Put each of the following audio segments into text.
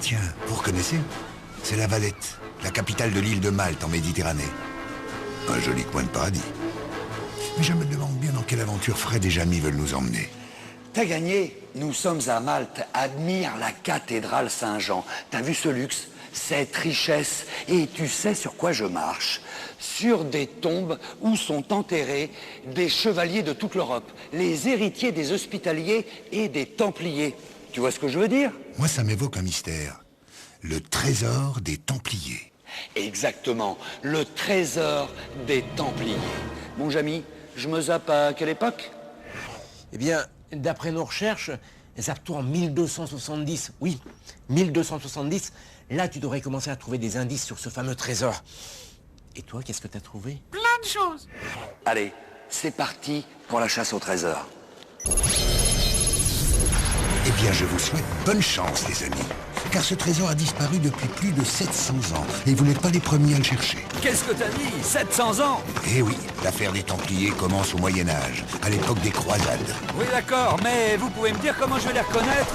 Tiens, vous reconnaissez? C'est La Valette, la capitale de l'île de Malte en Méditerranée. Un joli coin de paradis. Mais je me demande bien dans quelle aventure Fred et Jamie veulent nous emmener. T'as gagné. Nous sommes à Malte. Admire la cathédrale Saint-Jean. T'as vu ce luxe, cette richesse? Et tu sais sur quoi je marche? Sur des tombes où sont enterrés des chevaliers de toute l'Europe, les héritiers des Hospitaliers et des Templiers. Tu vois ce que je veux dire? Moi, ça m'évoque un mystère. Le trésor des Templiers. Exactement, le trésor des Templiers. Mon Jamy, je me zappe à quelle époque? Eh bien, d'après nos recherches, zappe-toi en 1270. Oui, 1270. Là, tu devrais commencer à trouver des indices sur ce fameux trésor. Et toi, qu'est-ce que t'as trouvé? Plein de choses. Allez, c'est parti pour la chasse au trésor. Eh bien, je vous souhaite bonne chance, les amis. Car ce trésor a disparu depuis plus de 700 ans. Et vous n'êtes pas les premiers à le chercher. Qu'est-ce que t'as dit? 700 ans? Eh oui, l'affaire des Templiers commence au Moyen-Âge, à l'époque des croisades. Oui, d'accord, mais vous pouvez me dire comment je vais les reconnaître?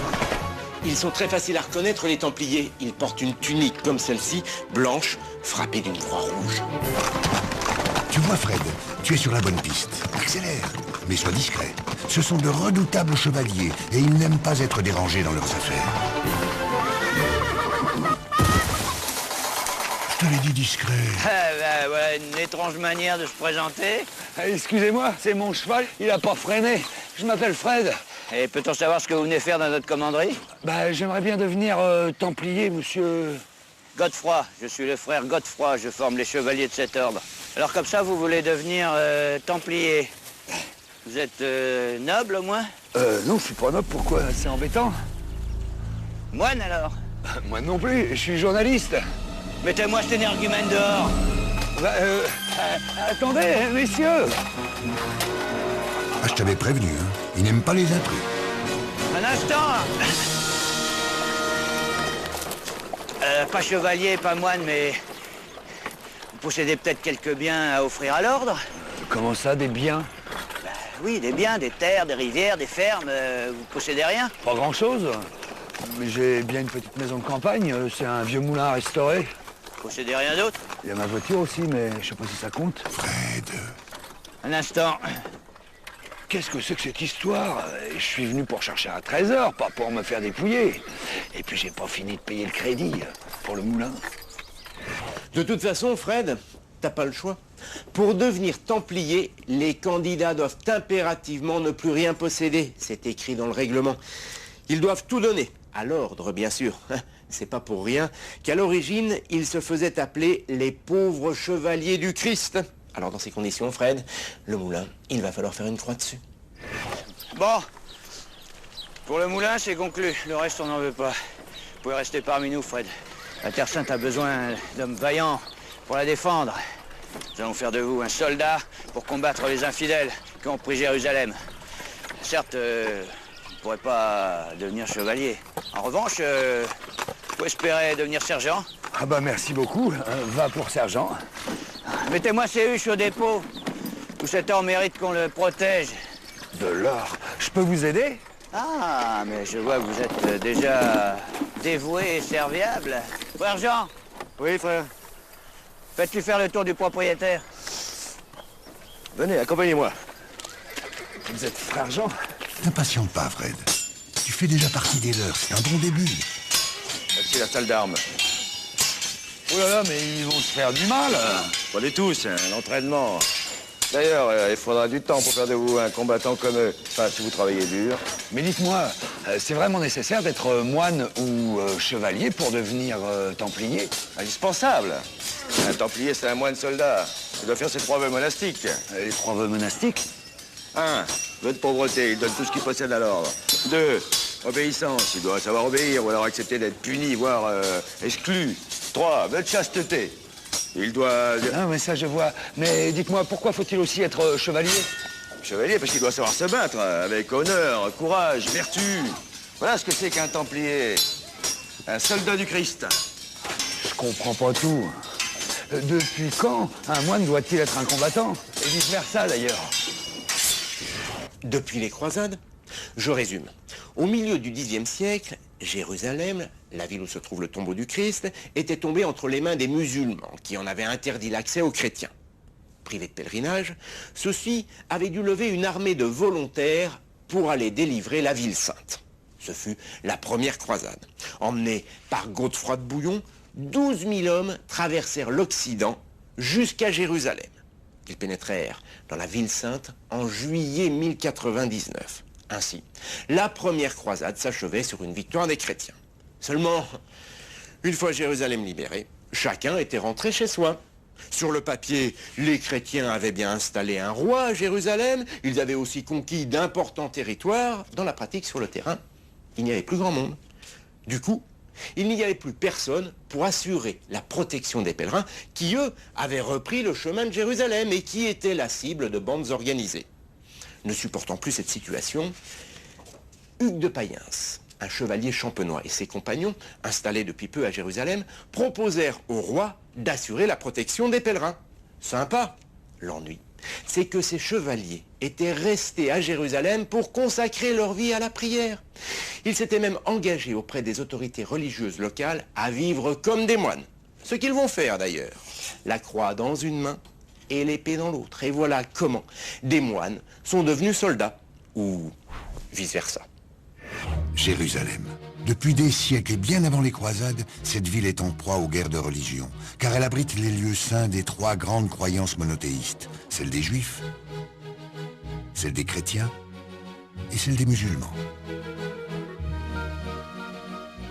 Ils sont très faciles à reconnaître, les Templiers. Ils portent une tunique comme celle-ci, blanche, frappée d'une croix rouge. Tu vois, Fred, tu es sur la bonne piste. Accélère, mais sois discret. Ce sont de redoutables chevaliers, et ils n'aiment pas être dérangés dans leurs affaires. Je te l'ai dit discret. Voilà une étrange manière de se présenter. Excusez-moi, c'est mon cheval, il a pas freiné. Je m'appelle Fred. Et peut-on savoir ce que vous venez faire dans notre commanderie? J'aimerais bien devenir Templier, monsieur... Godefroy, je suis le frère Godefroy, je forme les chevaliers de cet ordre. Alors comme ça, vous voulez devenir Templier. Vous êtes noble au moins? Non, je suis pas noble, pourquoi? C'est embêtant. Moine alors? Moi non plus, je suis journaliste. Mettez-moi cet énergumène dehors. Attendez, messieurs. Ah, je t'avais prévenu, hein. Ils n'aiment pas les intrus. Un instant. Pas chevalier, pas moine, mais... Vous possédez peut-être quelques biens à offrir à l'ordre? Comment ça, des biens? Oui, des biens, des terres, des rivières, des fermes. Vous possédez rien? Pas grand-chose. Mais j'ai bien une petite maison de campagne, c'est un vieux moulin à restaurer. Vous possédez rien d'autre? Il y a ma voiture aussi, mais je sais pas si ça compte. Fred... Un instant. Qu'est-ce que c'est que cette histoire? Je suis venu pour chercher un trésor, pas pour me faire dépouiller. Et puis j'ai pas fini de payer le crédit pour le moulin. De toute façon, Fred, t'as pas le choix. Pour devenir Templier, les candidats doivent impérativement ne plus rien posséder. C'est écrit dans le règlement. Ils doivent tout donner, à l'ordre, bien sûr. C'est pas pour rien qu'à l'origine, ils se faisaient appeler les pauvres chevaliers du Christ. Alors, dans ces conditions, Fred, le moulin, il va falloir faire une croix dessus. Bon. Pour le moulin, c'est conclu. Le reste, on n'en veut pas. Vous pouvez rester parmi nous, Fred. La Terre Sainte a besoin d'hommes vaillants pour la défendre. Nous allons faire de vous un soldat pour combattre les infidèles qui ont pris Jérusalem. Certes, vous ne pourrez pas devenir chevalier. En revanche, vous pouvez espérer devenir sergent. Ah bah merci beaucoup, va pour sergent. Mettez-moi ces huches au dépôt. Tout cet or mérite qu'on le protège. De l'or, je peux vous aider? Ah, mais je vois que vous êtes déjà dévoué et serviable. Frère Jean. Oui, frère. Faites-lui faire le tour du propriétaire. Venez, accompagnez-moi. Vous êtes frère Jean? N'impatiente pas, Fred. Tu fais déjà partie des leurs, c'est un bon début. Voici la salle d'armes. Oh là là, mais ils vont se faire du mal. Pas du tout, c'est un entraînement. D'ailleurs, il faudra du temps pour faire de vous un combattant comme eux. Enfin, si vous travaillez dur. Mais dites-moi, c'est vraiment nécessaire d'être moine ou chevalier pour devenir templier? Indispensable. Un templier, c'est un moine soldat. Il doit faire ses 3 vœux monastiques. Les 3 vœux monastiques? 1. Vœu de pauvreté, il donne tout ce qu'il possède à l'ordre. 2. Obéissance, il doit savoir obéir ou alors accepter d'être puni, voire exclu. 3. Vœu de chasteté. Il doit... Ah, mais ça, je vois. Mais dites-moi, pourquoi faut-il aussi être chevalier? Chevalier, parce qu'il doit savoir se battre, avec honneur, courage, vertu. Voilà ce que c'est qu'un templier. Un soldat du Christ. Je comprends pas tout. Depuis quand un moine doit-il être un combattant? Et vice-versa, d'ailleurs. Depuis les croisades, je résume. Au milieu du Xe siècle, Jérusalem, la ville où se trouve le tombeau du Christ, était tombée entre les mains des musulmans qui en avaient interdit l'accès aux chrétiens. Privés de pèlerinage, ceux-ci avaient dû lever une armée de volontaires pour aller délivrer la ville sainte. Ce fut la première croisade. Emmenés par Godefroy de Bouillon, 12 000 hommes traversèrent l'Occident jusqu'à Jérusalem. Ils pénétrèrent dans la ville sainte en juillet 1099. Ainsi, la première croisade s'achevait sur une victoire des chrétiens. Seulement, une fois Jérusalem libérée, chacun était rentré chez soi. Sur le papier, les chrétiens avaient bien installé un roi à Jérusalem, ils avaient aussi conquis d'importants territoires. Dans la pratique, sur le terrain, il n'y avait plus grand monde. Du coup, il n'y avait plus personne pour assurer la protection des pèlerins qui, eux, avaient repris le chemin de Jérusalem et qui étaient la cible de bandes organisées. Ne supportant plus cette situation, Hugues de Payens, un chevalier champenois, et ses compagnons, installés depuis peu à Jérusalem, proposèrent au roi d'assurer la protection des pèlerins. Sympa. L'ennui, c'est que ces chevaliers étaient restés à Jérusalem pour consacrer leur vie à la prière. Ils s'étaient même engagés auprès des autorités religieuses locales à vivre comme des moines. Ce qu'ils vont faire d'ailleurs. La croix dans une main et l'épée dans l'autre. Et voilà comment des moines sont devenus soldats, ou vice-versa. Jérusalem. Depuis des siècles et bien avant les croisades, cette ville est en proie aux guerres de religion, car elle abrite les lieux saints des 3 grandes croyances monothéistes, celle des Juifs, celle des chrétiens et celle des musulmans.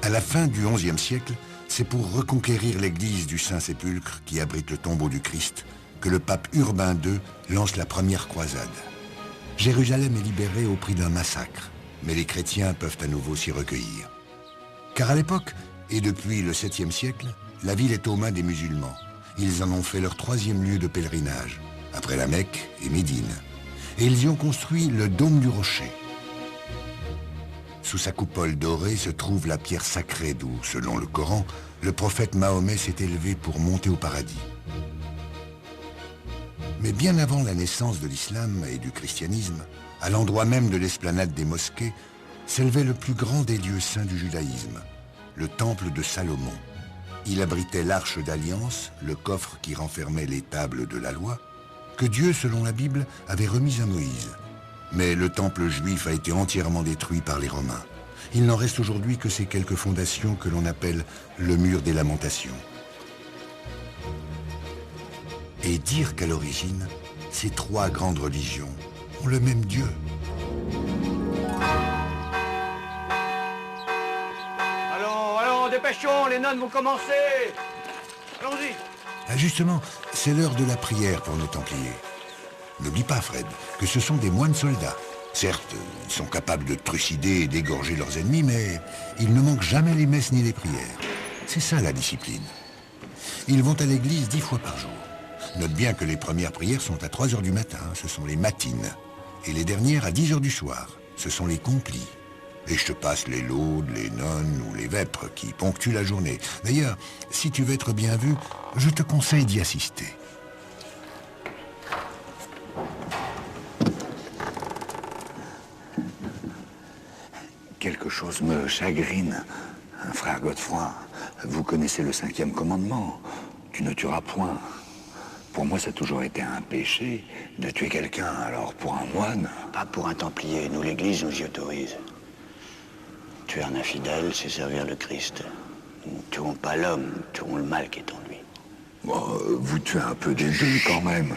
À la fin du XIe siècle, c'est pour reconquérir l'église du Saint-Sépulcre, qui abrite le tombeau du Christ, que le pape Urbain II lance la première croisade. Jérusalem est libérée au prix d'un massacre, mais les chrétiens peuvent à nouveau s'y recueillir. Car à l'époque, et depuis le 7e siècle, la ville est aux mains des musulmans. Ils en ont fait leur 3e lieu de pèlerinage, après la Mecque et Médine. Et ils y ont construit le dôme du rocher. Sous sa coupole dorée se trouve la pierre sacrée d'où, selon le Coran, le prophète Mahomet s'est élevé pour monter au paradis. Mais bien avant la naissance de l'islam et du christianisme, à l'endroit même de l'esplanade des mosquées, s'élevait le plus grand des lieux saints du judaïsme, le temple de Salomon. Il abritait l'arche d'alliance, le coffre qui renfermait les tables de la loi, que Dieu, selon la Bible, avait remis à Moïse. Mais le temple juif a été entièrement détruit par les Romains. Il n'en reste aujourd'hui que ces quelques fondations que l'on appelle le mur des lamentations. Et dire qu'à l'origine, ces 3 grandes religions ont le même Dieu. Allons, dépêchons, les nonnes vont commencer. Allons-y. Ah, justement, c'est l'heure de la prière pour nos Templiers. N'oublie pas, Fred, que ce sont des moines soldats. Certes, ils sont capables de trucider et d'égorger leurs ennemis, mais ils ne manquent jamais les messes ni les prières. C'est ça la discipline. Ils vont à l'église 10 fois par jour. Note bien que les premières prières sont à 3 h du matin, ce sont les matines. Et les dernières à 10 h du soir, ce sont les complis. Et je te passe les laudes, les nonnes ou les vêpres qui ponctuent la journée. D'ailleurs, si tu veux être bien vu, je te conseille d'y assister. Quelque chose me chagrine, frère Godefroy. Vous connaissez le 5e commandement. Tu ne tueras point. Pour moi, ça a toujours été un péché de tuer quelqu'un. Alors, pour un moine... Pas pour un templier. Nous, l'Église, nous y autorise. Tuer un infidèle, c'est servir le Christ. Nous ne tuons pas l'homme, nous tuons le mal qui est en lui. Bon, vous tuez un peu des deux, quand même.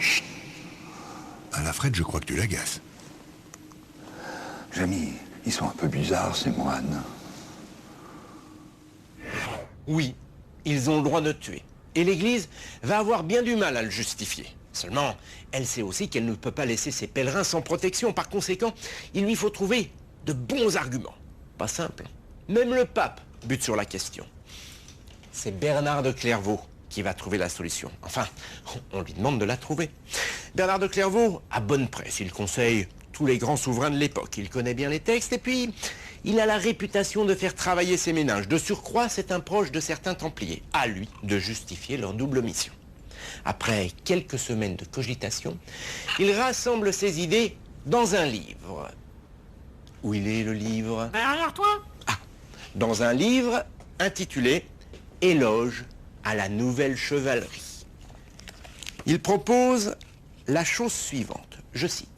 À la Fred, je crois que tu l'agaces. Jamy, ils sont un peu bizarres, ces moines. Oui, ils ont le droit de tuer. Et l'Église va avoir bien du mal à le justifier. Seulement, elle sait aussi qu'elle ne peut pas laisser ses pèlerins sans protection. Par conséquent, il lui faut trouver de bons arguments. Pas simple. Même le pape bute sur la question. C'est Bernard de Clairvaux qui va trouver la solution. Enfin, on lui demande de la trouver. Bernard de Clairvaux a bonne presse. Il conseille tous les grands souverains de l'époque. Il connaît bien les textes et puis il a la réputation de faire travailler ses méninges. De surcroît, c'est un proche de certains Templiers. À lui de justifier leur double mission. Après quelques semaines de cogitation, il rassemble ses idées dans un livre. Où il est, le livre? Derrière toi? Ah, dans un livre intitulé « Éloge à la nouvelle chevalerie ». Il propose la chose suivante, je cite.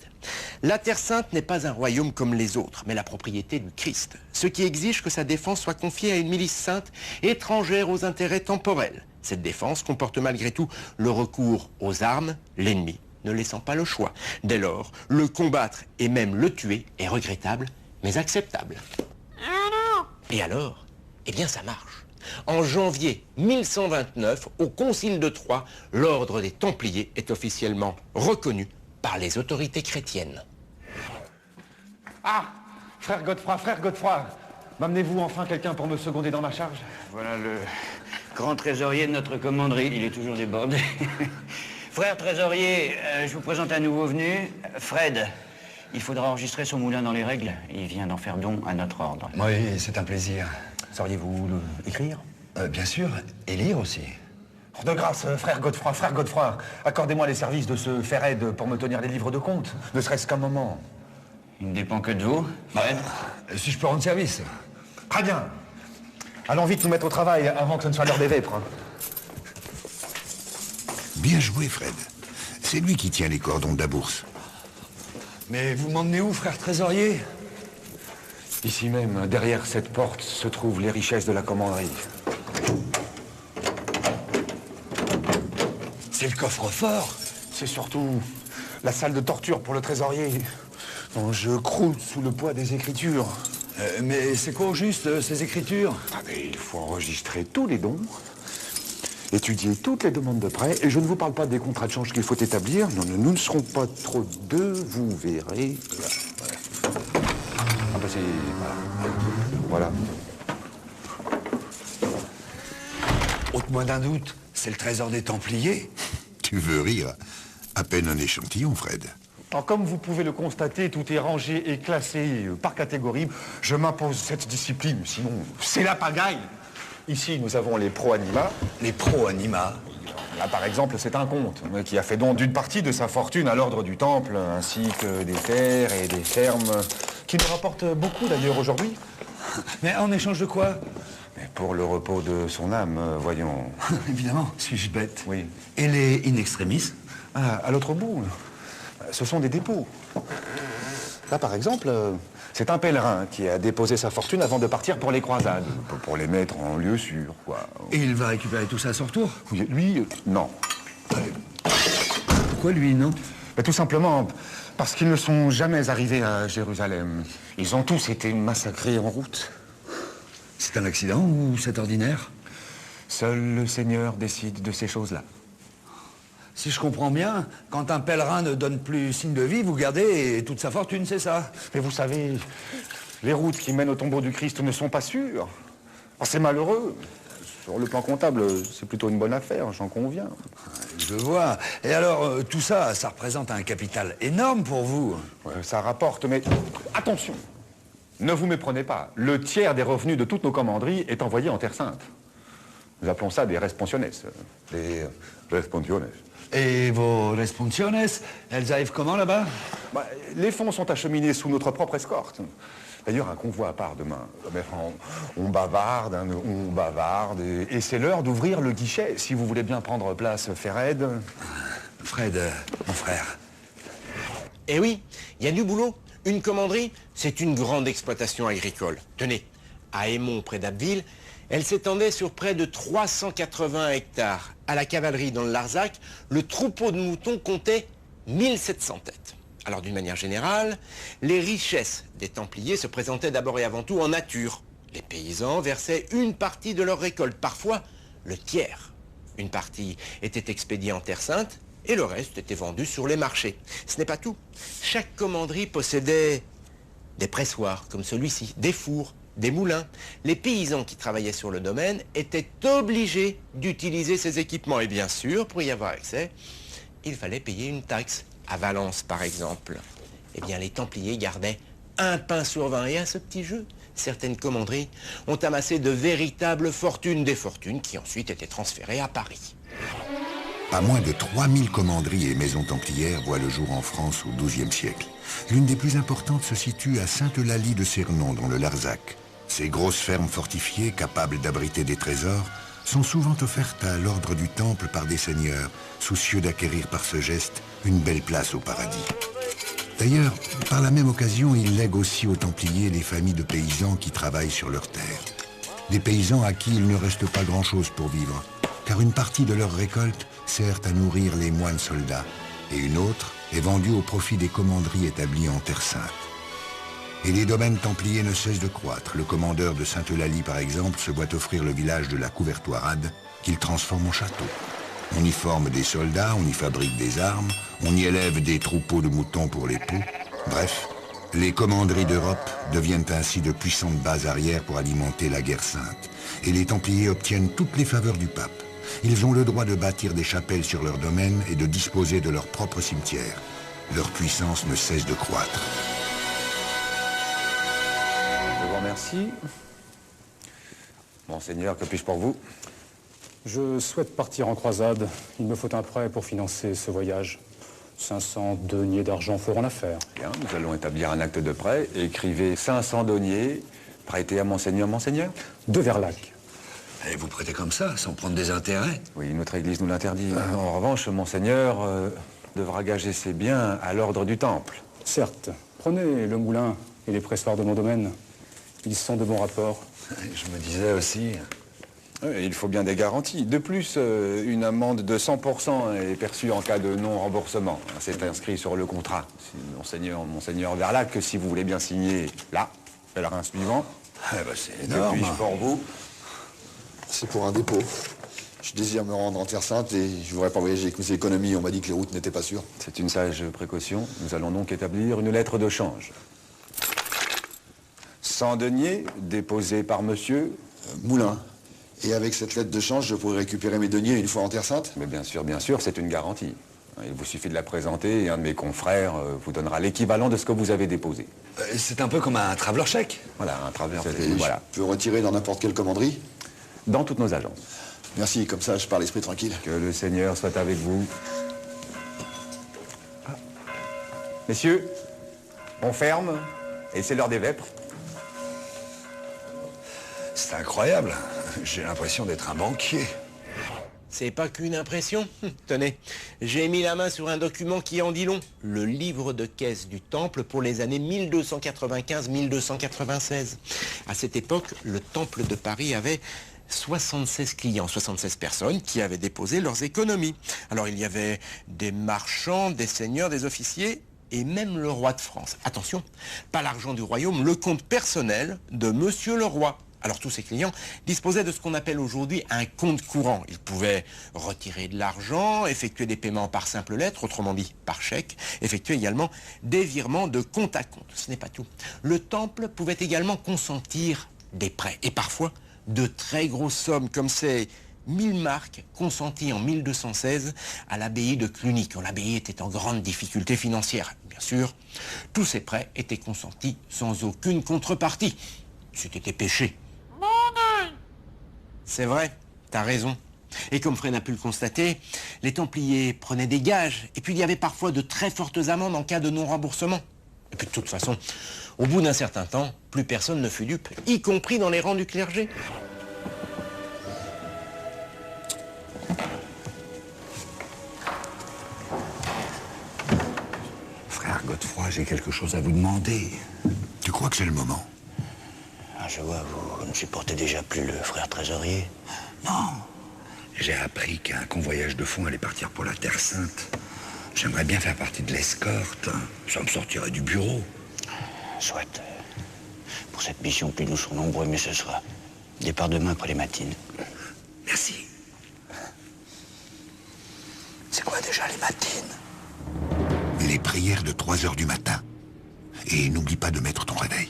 La Terre Sainte n'est pas un royaume comme les autres, mais la propriété du Christ, ce qui exige que sa défense soit confiée à une milice sainte étrangère aux intérêts temporels. Cette défense comporte malgré tout le recours aux armes, l'ennemi ne laissant pas le choix. Dès lors, le combattre et même le tuer est regrettable, mais acceptable. Et alors, eh bien ça marche. En janvier 1129, au Concile de Troyes, l'ordre des Templiers est officiellement reconnu par les autorités chrétiennes. Ah, frère Godefroy, m'amenez-vous enfin quelqu'un pour me seconder dans ma charge? Voilà le grand trésorier de notre commanderie. Il est toujours débordé. Frère trésorier, je vous présente un nouveau venu, Fred. Il faudra enregistrer son moulin dans les règles. Il vient d'en faire don à notre ordre. Oui, c'est un plaisir. Sauriez-vous écrire? Bien sûr, et lire aussi. De grâce, frère Godefroy, accordez-moi les services de ce Ferred pour me tenir les livres de compte, ne serait-ce qu'un moment. Il ne dépend que de vous, Fred. Si je peux rendre service. Très bien. Allons vite nous mettre au travail avant que ce ne soit l'heure des vêpres. Bien joué, Fred. C'est lui qui tient les cordons de la bourse. Mais vous m'emmenez où, frère trésorier? Ici même, derrière cette porte, se trouvent les richesses de la commanderie. C'est le coffre-fort. C'est surtout la salle de torture pour le trésorier, dont je croule sous le poids des écritures. Mais c'est quoi au juste, ces écritures? Ah, mais il faut enregistrer tous les dons, étudier toutes les demandes de prêt, et je ne vous parle pas des contrats de change qu'il faut établir. Non, nous ne serons pas trop deux, vous verrez. Voilà. Ah bah c'est... Voilà. Ôte-moi d'un doute, c'est le trésor des Templiers? Tu veux rire? À peine un échantillon, Fred. Alors, comme vous pouvez le constater, tout est rangé et classé par catégorie. Je m'impose cette discipline, sinon c'est la pagaille. Ici, nous avons les pro-anima. Les pro-anima. Là, par exemple, c'est un comte qui a fait don d'une partie de sa fortune à l'ordre du Temple, ainsi que des terres et des fermes, qui nous rapportent beaucoup d'ailleurs aujourd'hui. Mais en échange de quoi? Mais pour le repos de son âme, voyons. Évidemment, suis-je bête? Oui. Et les in extremis? Ah, à l'autre bout, ce sont des dépôts. Là, par exemple, c'est un pèlerin qui a déposé sa fortune avant de partir pour les croisades, pour les mettre en lieu sûr, quoi. Et il va récupérer tout ça à son retour? Oui, lui, non. Pourquoi lui, non? Mais tout simplement parce qu'ils ne sont jamais arrivés à Jérusalem. Ils ont tous été massacrés en route. C'est un accident ou c'est ordinaire? Seul le Seigneur décide de ces choses-là. Si je comprends bien, quand un pèlerin ne donne plus signe de vie, vous gardez toute sa fortune, c'est ça? Mais vous savez, les routes qui mènent au tombeau du Christ ne sont pas sûres. Oh, c'est malheureux. Sur le plan comptable, c'est plutôt une bonne affaire, j'en conviens. Je vois. Et alors, tout ça, ça représente un capital énorme pour vous? Ouais, ça rapporte, mais attention, ne vous méprenez pas. Le tiers des revenus de toutes nos commanderies est envoyé en Terre Sainte. Nous appelons ça des responsiones. Des responsiones. Et vos responsiones, elles arrivent comment là-bas? Les fonds sont acheminés sous notre propre escorte. D'ailleurs, un convoi part demain. On bavarde, et c'est l'heure d'ouvrir le guichet. Si vous voulez bien prendre place, Ferred. Fred, mon frère. Eh oui, il y a du boulot. Une commanderie, c'est une grande exploitation agricole. Tenez, à Aimont, près d'Abbeville, elle s'étendait sur près de 380 hectares. À la cavalerie dans le Larzac, le troupeau de moutons comptait 1700 têtes. Alors d'une manière générale, les richesses des Templiers se présentaient d'abord et avant tout en nature. Les paysans versaient une partie de leur récolte, parfois le tiers. Une partie était expédiée en Terre Sainte et le reste était vendu sur les marchés. Ce n'est pas tout. Chaque commanderie possédait des pressoirs comme celui-ci, des fours, des moulins. Les paysans qui travaillaient sur le domaine étaient obligés d'utiliser ces équipements. Et bien sûr, pour y avoir accès, il fallait payer une taxe. À Valence, par exemple, eh bien, les Templiers gardaient un pain sur 20. Et à ce petit jeu, certaines commanderies ont amassé de véritables fortunes, des fortunes qui ensuite étaient transférées à Paris. Pas moins de 3000 commanderies et maisons templières voient le jour en France au XIIe siècle. L'une des plus importantes se situe à Sainte-Eulalie de Cernon, dans le Larzac. Ces grosses fermes fortifiées, capables d'abriter des trésors, sont souvent offertes à l'ordre du Temple par des seigneurs, soucieux d'acquérir par ce geste une belle place au paradis. D'ailleurs, par la même occasion, ils lèguent aussi aux Templiers les familles de paysans qui travaillent sur leurs terres. Des paysans à qui il ne reste pas grand-chose pour vivre, car une partie de leur récolte sert à nourrir les moines soldats, et une autre est vendue au profit des commanderies établies en Terre Sainte. Et les domaines templiers ne cessent de croître. Le commandeur de Sainte-Eulalie, par exemple, se voit offrir le village de la Couvertoirade, qu'il transforme en château. On y forme des soldats, on y fabrique des armes, on y élève des troupeaux de moutons pour les poux. Bref, les commanderies d'Europe deviennent ainsi de puissantes bases arrières pour alimenter la guerre sainte. Et les Templiers obtiennent toutes les faveurs du pape. Ils ont le droit de bâtir des chapelles sur leur domaine et de disposer de leur propre cimetière. Leur puissance ne cesse de croître. Je vous remercie. Monseigneur, que puis-je pour vous? Je souhaite partir en croisade. Il me faut un prêt pour financer ce voyage. 500 deniers d'argent feront l'affaire. Bien, nous allons établir un acte de prêt. Écrivez 500 deniers, prêtés à Monseigneur. Monseigneur? De Verlac. Et vous prêtez comme ça, sans prendre des intérêts? Oui, notre Église nous l'interdit. En revanche, Monseigneur devra gager ses biens à l'ordre du Temple. Certes. Prenez le moulin et les pressoirs de mon domaine. Ils sont de bons rapports. Je me disais aussi... Oui, il faut bien des garanties. De plus, une amende de 100% est perçue en cas de non-remboursement. C'est inscrit sur le contrat. Monseigneur Verlac, si vous voulez bien signer là, pèlerin suivant. c'est Que énorme. puis-je pour vous? C'est pour un dépôt. Je désire me rendre en Terre Sainte et je voudrais pas voyager avec mes économies. On m'a dit que les routes n'étaient pas sûres. C'est une sage précaution. Nous allons donc établir une lettre de change. 100 deniers déposés par monsieur... Moulin. Et avec cette lettre de change, je pourrais récupérer mes deniers une fois en Terre Sainte? Mais bien sûr, c'est une garantie. Il vous suffit de la présenter et un de mes confrères vous donnera l'équivalent de ce que vous avez déposé. C'est un peu comme un traveler chèque. Voilà, un traveler. Et Voilà. je peux retirer dans n'importe quelle commanderie? Dans toutes nos agences. Merci, comme ça je pars l'esprit tranquille. Que le Seigneur soit avec vous. Ah. Messieurs, on ferme et c'est l'heure des vêpres. C'est incroyable. J'ai l'impression d'être un banquier. C'est pas qu'une impression. Tenez, j'ai mis la main sur un document qui en dit long. Le livre de caisse du Temple pour les années 1295-1296. À cette époque, le Temple de Paris avait 76 clients, 76 personnes qui avaient déposé leurs économies. Alors il y avait des marchands, des seigneurs, des officiers et même le roi de France. Attention, pas l'argent du royaume, le compte personnel de Monsieur le Roi. Alors tous ces clients disposaient de ce qu'on appelle aujourd'hui un compte courant. Ils pouvaient retirer de l'argent, effectuer des paiements par simple lettre, autrement dit par chèque, effectuer également des virements de compte à compte. Ce n'est pas tout. Le Temple pouvait également consentir des prêts, et parfois de très grosses sommes, comme ces 1000 marques consenties en 1216 à l'abbaye de Cluny, quand l'abbaye était en grande difficulté financière. Bien sûr, tous ces prêts étaient consentis sans aucune contrepartie. C'était péché. C'est vrai, t'as raison. Et comme Fred a pu le constater, les Templiers prenaient des gages, et puis il y avait parfois de très fortes amendes en cas de non-remboursement. Et puis de toute façon, au bout d'un certain temps, plus personne ne fut dupe, y compris dans les rangs du clergé. Frère Godefroy, j'ai quelque chose à vous demander. Tu crois que c'est le moment? Je vois, vous ne supportez déjà plus le frère trésorier. Non. J'ai appris qu'un convoyage de fonds allait partir pour la Terre Sainte. J'aimerais bien faire partie de l'escorte. Ça me sortirait du bureau. Soit. Pour cette mission, plus nous serons nombreux, mais ce sera. Départ demain après les matines. Merci. C'est quoi déjà les matines? Les prières de 3 heures du matin. Et n'oublie pas de mettre ton réveil.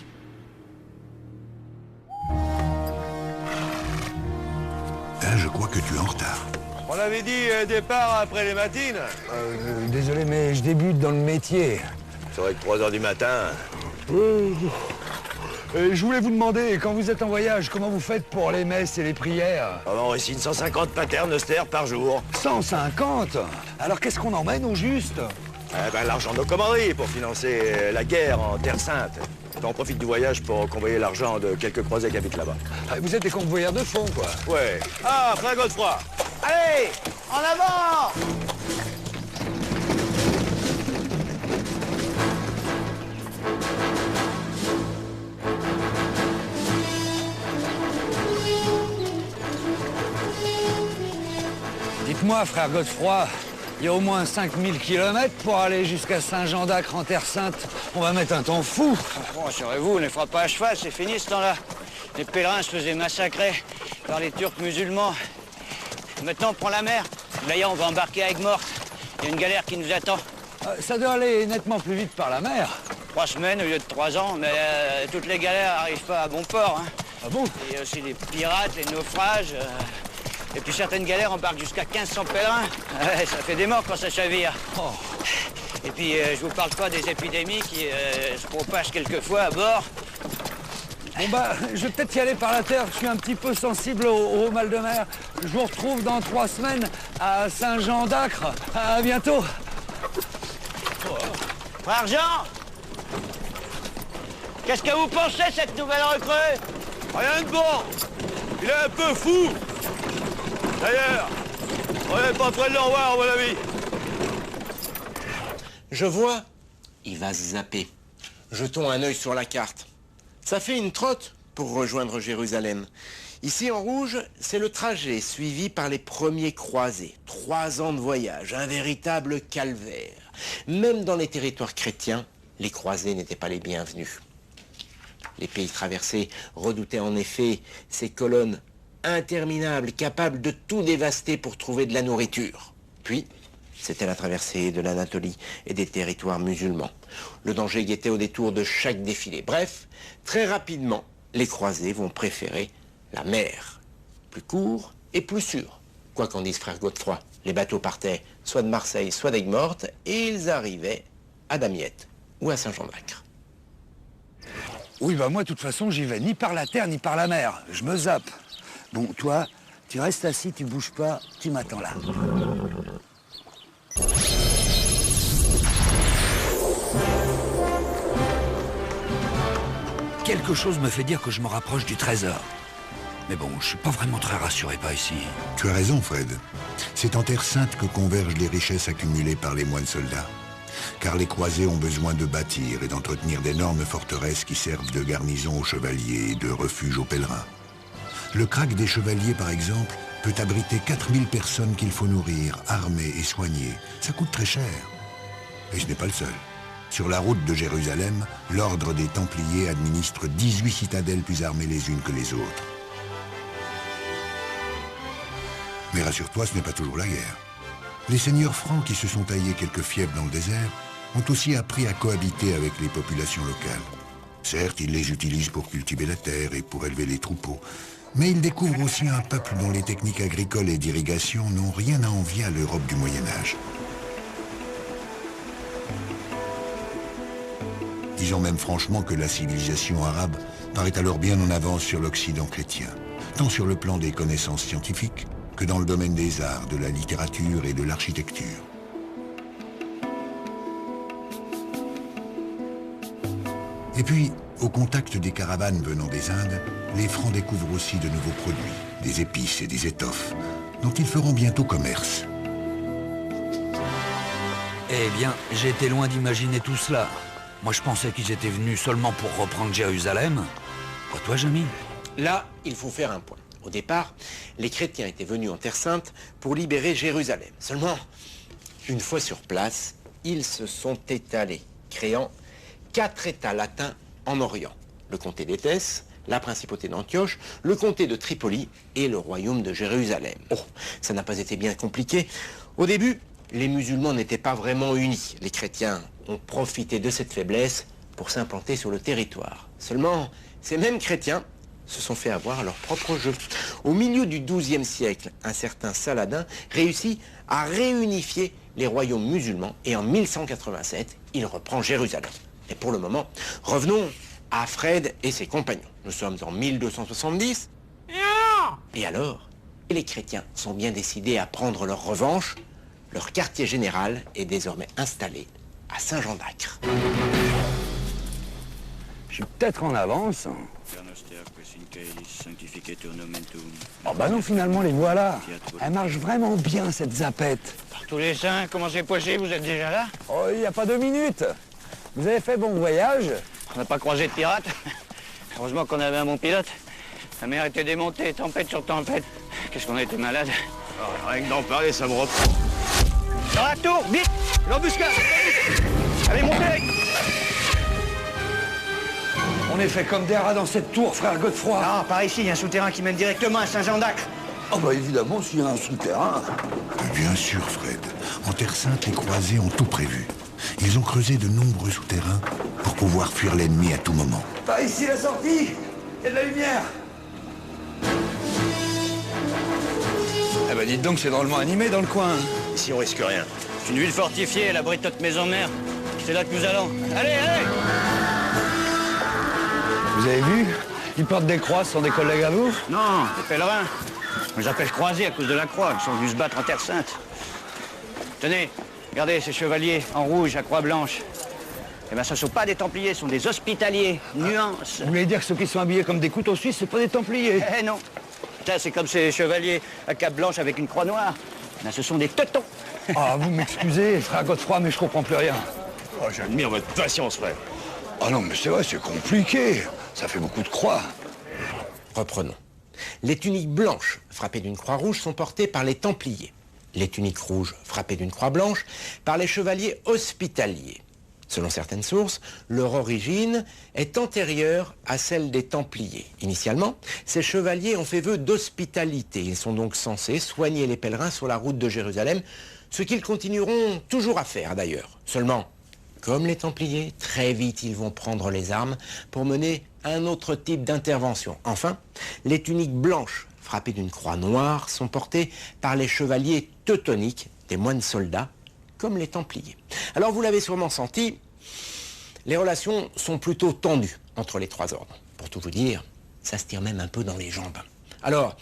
Je crois que tu es en retard. On avait dit départ après les matines. Désolé, mais je débute dans le métier. C'est vrai que 3 heures du matin. Je voulais vous demander, quand vous êtes en voyage, comment vous faites pour les messes et les prières? On récite 150 paternes austères par jour. 150? Alors qu'est-ce qu'on emmène au juste? L'argent de nos commanderies pour financer la guerre en Terre Sainte. T'en profites du voyage pour convoyer l'argent de quelques croisés qui habitent là-bas. Ah, vous êtes des convoyeurs de fonds, quoi. Ouais. Ah, frère Godefroy! Allez, en avant! Dites-moi, frère Godefroy, il y a au moins 5000 km pour aller jusqu'à Saint-Jean-d'Acre en Terre Sainte. On va mettre un temps fou. Bon, rassurez-vous, on ne les fera pas à cheval, c'est fini ce temps-là. Les pèlerins se faisaient massacrer par les Turcs musulmans. Maintenant, on prend la mer. D'ailleurs, on va embarquer à Aigues-Mortes. Il y a une galère qui nous attend. Ça doit aller nettement plus vite par la mer. 3 semaines au lieu de 3 ans, mais toutes les galères n'arrivent pas à bon port. Hein. Ah bon? Il y a aussi les pirates, les naufrages. Et puis certaines galères embarquent jusqu'à 1500 pèlerins. Ouais, ça fait des morts quand ça chavire. Oh. Et puis, je vous parle pas des épidémies qui se propagent quelquefois à bord. Bon bah, je vais peut-être y aller par la terre, je suis un petit peu sensible au mal de mer. Je vous retrouve dans 3 semaines à Saint-Jean-d'Acre. À bientôt. Frère Jean, qu'est-ce que vous pensez de cette nouvelle recrue? Rien de bon! Il est un peu fou! D'ailleurs, on n'est pas près de le revoir, à mon avis. Je vois, il va zapper. Jetons un œil sur la carte. Ça fait une trotte pour rejoindre Jérusalem. Ici en rouge, c'est le trajet suivi par les premiers croisés. 3 ans de voyage, un véritable calvaire. Même dans les territoires chrétiens, les croisés n'étaient pas les bienvenus. Les pays traversés redoutaient en effet ces colonnes interminables, capables de tout dévaster pour trouver de la nourriture. Puis, c'était la traversée de l'Anatolie et des territoires musulmans. Le danger guettait au détour de chaque défilé. Bref, très rapidement, les croisés vont préférer la mer. Plus court et plus sûr. Quoi qu'en dise frère Godefroy, les bateaux partaient soit de Marseille, soit d'Aigues-Mortes, et ils arrivaient à Damiette ou à Saint-Jean-d'Acre. Oui, bah moi, de toute façon, j'y vais ni par la terre, ni par la mer. Je me zappe. Bon, toi, tu restes assis, tu bouges pas, tu m'attends là. Quelque chose me fait dire que je me rapproche du trésor. Mais bon, je suis pas vraiment très rassuré par ici. Tu as raison, Fred. C'est en Terre Sainte que convergent les richesses accumulées par les moines soldats. Car les croisés ont besoin de bâtir et d'entretenir d'énormes forteresses qui servent de garnison aux chevaliers et de refuge aux pèlerins. Le krach des chevaliers, par exemple, peut abriter 4000 personnes qu'il faut nourrir, armer et soigner. Ça coûte très cher. Et ce n'est pas le seul. Sur la route de Jérusalem, l'ordre des Templiers administre 18 citadelles plus armées les unes que les autres. Mais rassure-toi, ce n'est pas toujours la guerre. Les seigneurs francs qui se sont taillés quelques fiefs dans le désert ont aussi appris à cohabiter avec les populations locales. Certes, ils les utilisent pour cultiver la terre et pour élever les troupeaux, mais ils découvrent aussi un peuple dont les techniques agricoles et d'irrigation n'ont rien à envier à l'Europe du Moyen-Âge. Disons même franchement que la civilisation arabe paraît alors bien en avance sur l'Occident chrétien, tant sur le plan des connaissances scientifiques que dans le domaine des arts, de la littérature et de l'architecture. Et puis, au contact des caravanes venant des Indes, les Francs découvrent aussi de nouveaux produits, des épices et des étoffes, dont ils feront bientôt commerce. Eh bien, j'étais loin d'imaginer tout cela. Moi, je pensais qu'ils étaient venus seulement pour reprendre Jérusalem. Pas toi, Jamil? Là, il faut faire un point. Au départ, les chrétiens étaient venus en Terre Sainte pour libérer Jérusalem. Seulement, une fois sur place, ils se sont étalés, créant 4 États latins en Orient. Le comté d'Éthès, la principauté d'Antioche, le comté de Tripoli et le royaume de Jérusalem. Oh, ça n'a pas été bien compliqué. Au début, les musulmans n'étaient pas vraiment unis. Les chrétiens ont profité de cette faiblesse pour s'implanter sur le territoire. Seulement, ces mêmes chrétiens se sont fait avoir à leur propre jeu. Au milieu du XIIe siècle, un certain Saladin réussit à réunifier les royaumes musulmans et en 1187, il reprend Jérusalem. Et pour le moment, revenons à Fred et ses compagnons. Nous sommes en 1270. Et alors, les chrétiens sont bien décidés à prendre leur revanche. Leur quartier général est désormais installé à Saint-Jean-d'Acre. suis peut-être en avance. Oh bah non, finalement, les voilà. Elle marche vraiment bien, cette zapette. Par tous les saints, comment c'est possible? Vous êtes déjà là? Oh, il n'y a pas 2 minutes. Vous avez fait bon voyage? On n'a pas croisé de pirates. Heureusement qu'on avait un bon pilote. La mer était démontée, tempête sur tempête. Qu'est-ce qu'on a été malade. Oh, rien que d'en parler, ça me reprend. Dans la tour, vite! L'embuscade! Allez, montez! On est fait comme des rats dans cette tour, frère Godefroy. Non, par ici, il y a un souterrain qui mène directement à Saint-Jean-d'Acre. Oh bah évidemment, s'il y a un souterrain. Bien sûr, Fred. En Terre Sainte, les croisés ont tout prévu. Ils ont creusé de nombreux souterrains pour pouvoir fuir l'ennemi à tout moment. Par ici, la sortie. Il y a de la lumière. Eh ben dites donc, c'est drôlement animé dans le coin. Ici, on risque rien. C'est une ville fortifiée, à l'abri de notre maison-mère. C'est là que nous allons. Allez, allez! Vous avez vu? Ils portent des croix, ce sont des collègues à vous? Non, des pèlerins. On les appelle croisés à cause de la croix. Ils sont venus se battre en Terre Sainte. Tenez, regardez ces chevaliers en rouge à croix blanche. Eh ben, ce ne sont pas des Templiers, ce sont des hospitaliers. Nuance. Vous voulez dire que ceux qui sont habillés comme des couteaux suisses, c'est pas des Templiers? Eh non. Tiens, c'est comme ces chevaliers à cape blanche avec une croix noire. Ben, ce sont des teutons. Ah, vous m'excusez, frère Godefroy, mais je comprends plus rien. Oh, j'admire votre patience, frère. Ah non, mais c'est vrai, c'est compliqué. Ça fait beaucoup de croix. Reprenons. Les tuniques blanches frappées d'une croix rouge sont portées par les Templiers. Les tuniques rouges frappées d'une croix blanche par les chevaliers hospitaliers. Selon certaines sources, leur origine est antérieure à celle des Templiers. Initialement, ces chevaliers ont fait vœu d'hospitalité. Ils sont donc censés soigner les pèlerins sur la route de Jérusalem, ce qu'ils continueront toujours à faire d'ailleurs. Seulement, comme les Templiers, très vite ils vont prendre les armes pour mener un autre type d'intervention. Enfin, les tuniques blanches frappées d'une croix noire sont portées par les chevaliers teutoniques, des moines soldats, comme les Templiers. Alors vous l'avez sûrement senti, les relations sont plutôt tendues entre les trois ordres. Pour tout vous dire, ça se tire même un peu dans les jambes. Alors,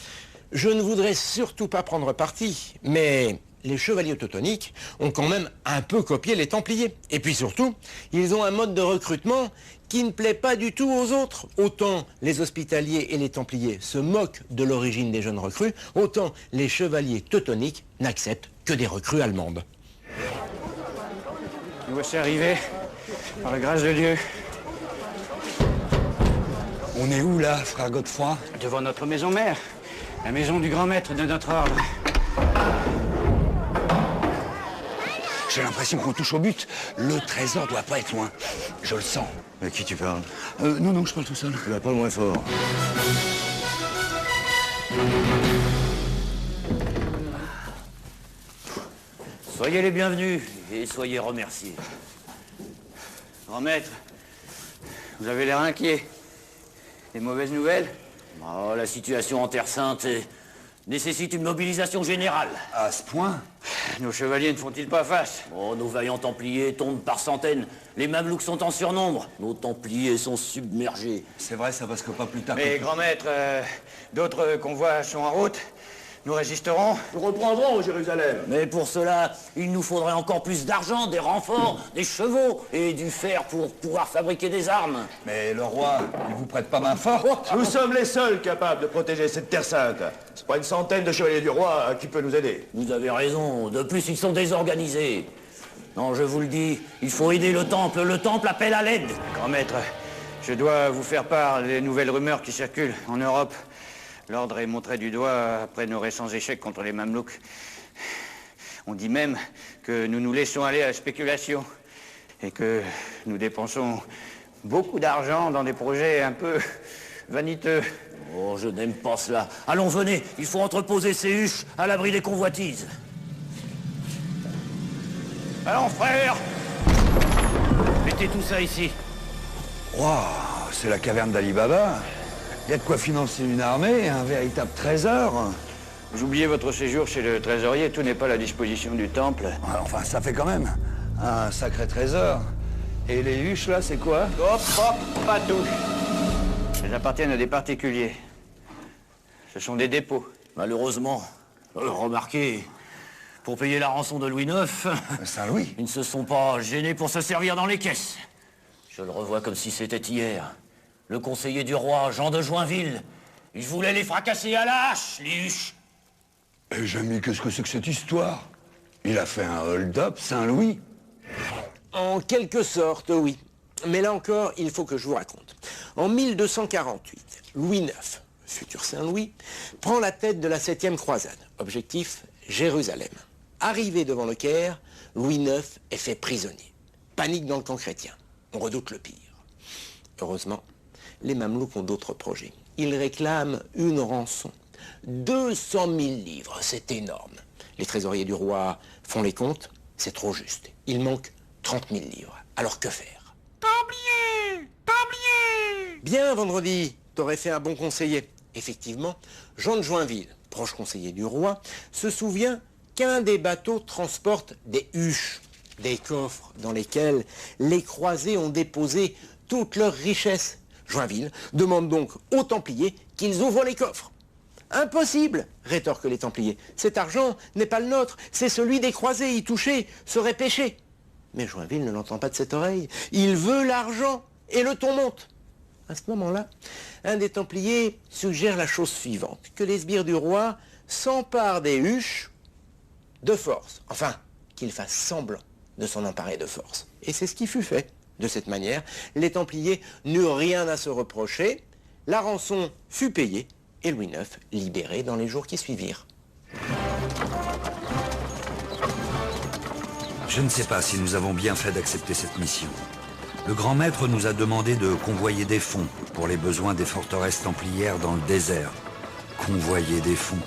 je ne voudrais surtout pas prendre parti, mais les chevaliers teutoniques ont quand même un peu copié les Templiers. Et puis surtout, ils ont un mode de recrutement qui ne plaît pas du tout aux autres. Autant les hospitaliers et les Templiers se moquent de l'origine des jeunes recrues, autant les chevaliers teutoniques n'acceptent que des recrues allemandes. Nous voici arrivés, par la grâce de Dieu. On est où là, frère Godefroy? Devant notre maison mère, la maison du grand maître de notre ordre. J'ai l'impression qu'on touche au but. Le trésor doit pas être loin. Je le sens. À qui tu parles? Non, je parle tout seul. Tu vas pas le moins fort. Soyez les bienvenus et soyez remerciés. Grand maître, vous avez l'air inquiet. Des mauvaises nouvelles? Oh, la situation en Terre Sainte nécessite une mobilisation générale. À ce point? Nos chevaliers ne font-ils pas face? Oh, nos vaillants Templiers tombent par centaines. Les Mamelouks sont en surnombre. Nos Templiers sont submergés. C'est vrai, ça parce que pas plus tard. Mais, grand maître, d'autres convois sont en route. Nous résisterons. Nous reprendrons Jérusalem. Mais pour cela, il nous faudrait encore plus d'argent, des renforts, des chevaux et du fer pour pouvoir fabriquer des armes. Mais le roi, il vous prête pas main forte? Nous sommes les seuls capables de protéger cette Terre Sainte. C'est pas une centaine de chevaliers du roi qui peut nous aider. Vous avez raison. De plus, ils sont désorganisés. Non, je vous le dis, il faut aider le temple. Le temple appelle à l'aide. Grand maître, je dois vous faire part des nouvelles rumeurs qui circulent en Europe. L'ordre est montré du doigt après nos récents échecs contre les Mamelouks. On dit même que nous nous laissons aller à la spéculation et que nous dépensons beaucoup d'argent dans des projets un peu vaniteux. Oh, je n'aime pas cela. Allons, venez, il faut entreposer ces huches à l'abri des convoitises. Allons, frères! Mettez tout ça ici. Waouh, c'est la caverne d'Ali Baba. Il y a de quoi financer une armée, un véritable trésor. Vous oubliez votre séjour chez le trésorier, tout n'est pas à la disposition du temple. Enfin, ça fait quand même un sacré trésor. Et les huches, là, c'est quoi? Hop, hop, pas tout. Elles appartiennent à des particuliers. Ce sont des dépôts. Malheureusement, remarquez, pour payer la rançon de Louis IX, Saint-Louis, ils ne se sont pas gênés pour se servir dans les caisses. Je le revois comme si c'était hier. le conseiller du roi, Jean de Joinville. Je voulais les fracasser à la hache, les huches. Eh, Jamy, qu'est-ce que c'est que cette histoire? Il a fait un hold-up Saint-Louis? En quelque sorte, oui. Mais là encore, il faut que je vous raconte. En 1248, Louis IX, futur Saint-Louis, prend la tête de la 7e croisade. Objectif, Jérusalem. Arrivé devant le Caire, Louis IX est fait prisonnier. Panique dans le camp chrétien. On redoute le pire. Heureusement, les Mamelouks ont d'autres projets. Ils réclament une rançon. 200 000 livres, c'est énorme. Les trésoriers du roi font les comptes, c'est trop juste. Il manque 30 000 livres. Alors que faire? Templier! Templier! Bien, Vendredi, t'aurais fait un bon conseiller. Effectivement, Jean de Joinville, proche conseiller du roi, se souvient qu'un des bateaux transporte des huches, des coffres dans lesquels les croisés ont déposé toutes leurs richesses. Joinville demande donc aux Templiers qu'ils ouvrent les coffres. Impossible, rétorquent les Templiers. Cet argent n'est pas le nôtre, c'est celui des croisés. Y toucher serait péché. Mais Joinville ne l'entend pas de cette oreille. Il veut l'argent et le ton monte. À ce moment-là, un des Templiers suggère la chose suivante, que les sbires du roi s'emparent des huches de force. Enfin, qu'ils fassent semblant de s'en emparer de force. Et c'est ce qui fut fait. De cette manière, les Templiers n'eurent rien à se reprocher, la rançon fut payée et Louis IX libéré dans les jours qui suivirent. Je ne sais pas si nous avons bien fait d'accepter cette mission. Le grand maître nous a demandé de convoyer des fonds pour les besoins des forteresses templières dans le désert. Convoyer des fonds,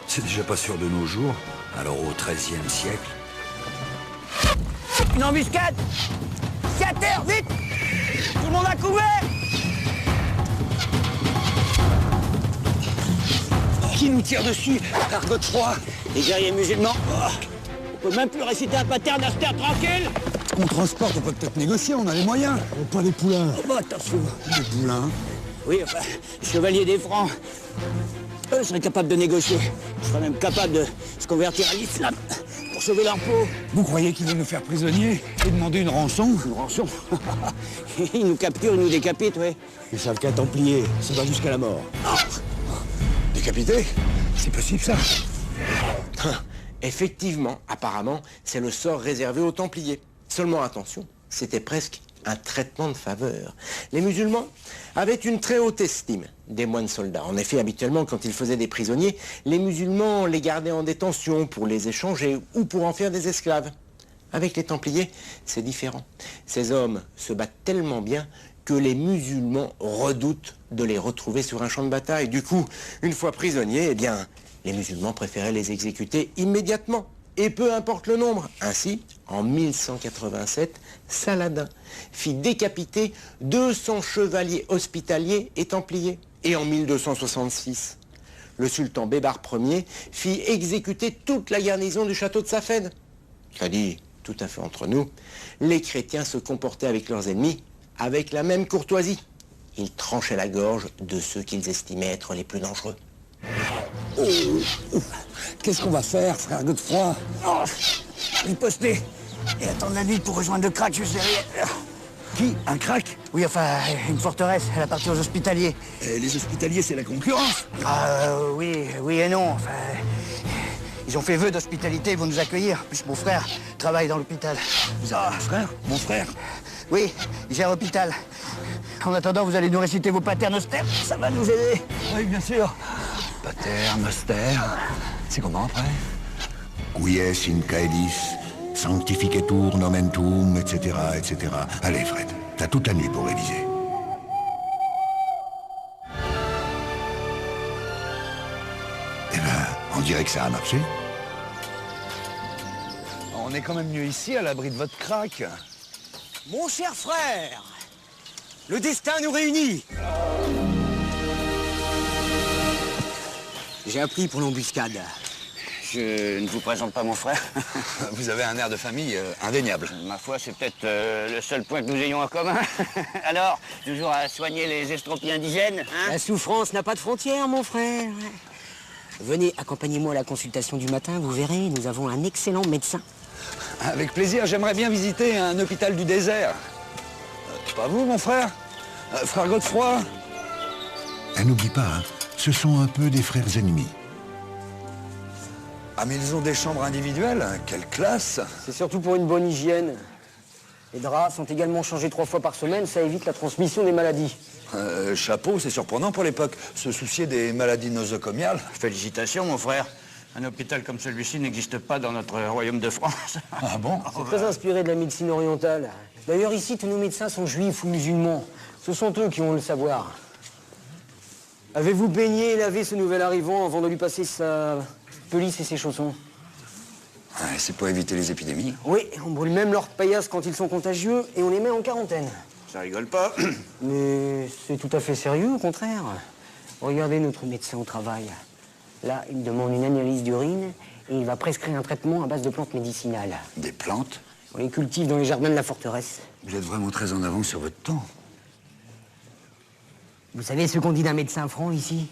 c'est déjà pas sûr de nos jours, alors au XIIIe siècle. Une embuscade! C'est à terre, vite! Tout le monde à couvert! Qui nous tire dessus? Argot de froid! Les guerriers musulmans! Oh. On peut même plus réciter un paternoster tranquille! On transporte, on peut peut-être négocier, on a les moyens. Pas des poulains! Oh, bah, attention! Des poulains? Oui, enfin, chevalier des Francs. Eux seraient capables de négocier. Je serais même capable de se convertir à l'islam pour sauver leur peau. Vous croyez qu'ils vont nous faire prisonniers et demander une rançon? Une rançon? Ils nous capturent, ils nous décapitent, oui. Ils savent qu'un templier, ça va jusqu'à la mort. Décapité? C'est possible, ça? Effectivement, apparemment, c'est le sort réservé aux Templiers. Seulement attention, c'était presque un traitement de faveur. Les musulmans avaient une très haute estime des moines soldats. En effet, habituellement, quand ils faisaient des prisonniers, les musulmans les gardaient en détention pour les échanger ou pour en faire des esclaves. Avec les Templiers, c'est différent. Ces hommes se battent tellement bien que les musulmans redoutent de les retrouver sur un champ de bataille. Du coup, une fois prisonniers, eh bien, les musulmans préféraient les exécuter immédiatement. Et peu importe le nombre. Ainsi, en 1187, Saladin fit décapiter 200 chevaliers hospitaliers et templiers. Et en 1266, le sultan Bébar Ier fit exécuter toute la garnison du château de Safed. Qu'a dit, tout à fait entre nous, les chrétiens se comportaient avec leurs ennemis avec la même courtoisie. Ils tranchaient la gorge de ceux qu'ils estimaient être les plus dangereux. Oh. Qu'est-ce qu'on va faire, frère Godefroy? Oh, riposter et attendre la nuit pour rejoindre le crack juste derrière. Qui? Un crack? Oui, enfin, une forteresse, elle appartient aux hospitaliers. Et les hospitaliers, c'est la concurrence? Oui et non. Enfin, ils ont fait vœu d'hospitalité, ils vont nous accueillir. En plus, mon frère travaille dans l'hôpital. Vous avez un frère? Mon frère? Oui, il gère l'hôpital. En attendant, vous allez nous réciter vos paternosters, ça va nous aider. Oui, bien sûr. Paternoster. C'est comment après? Quies in caelis, sanctificetur nomen tuum, etc., etc. Allez, Fred, t'as toute la nuit pour réviser. Eh ben, on dirait que ça a marché. On est quand même mieux ici, à l'abri de votre crack. Mon cher frère, le destin nous réunit. J'ai appris pour l'embuscade. Je ne vous présente pas mon frère. Vous avez un air de famille indéniable. Ma foi, c'est peut-être le seul point que nous ayons en commun. Alors, toujours à soigner les estropiés indigènes, hein? La souffrance n'a pas de frontières, mon frère. Venez, accompagnez-moi à la consultation du matin, vous verrez, nous avons un excellent médecin. Avec plaisir, j'aimerais bien visiter un hôpital du désert. Pas vous, mon frère? Frère Godefroy. N'oublie pas, hein, ce sont un peu des frères ennemis. Ah, mais ils ont des chambres individuelles, quelle classe! C'est surtout pour une bonne hygiène. Les draps sont également changés 3 fois par semaine, ça évite la transmission des maladies. Chapeau, c'est surprenant pour l'époque, se soucier des maladies nosocomiales. Félicitations, mon frère. Un hôpital comme celui-ci n'existe pas dans notre royaume de France. Ah bon? C'est très inspiré de la médecine orientale. D'ailleurs, ici, tous nos médecins sont juifs ou musulmans. Ce sont eux qui ont le savoir. Avez-vous baigné et lavé ce nouvel arrivant avant de lui passer sa pelisse et ses chaussons? C'est pour éviter les épidémies. Oui, on brûle même leurs paillasses quand ils sont contagieux et on les met en quarantaine. Ça rigole pas. Mais c'est tout à fait sérieux, au contraire. Regardez notre médecin au travail. Là, il demande une analyse d'urine et il va prescrire un traitement à base de plantes médicinales. Des plantes? On les cultive dans les jardins de la forteresse. Vous êtes vraiment très en avance sur votre temps. Vous savez ce qu'on dit d'un médecin franc ici?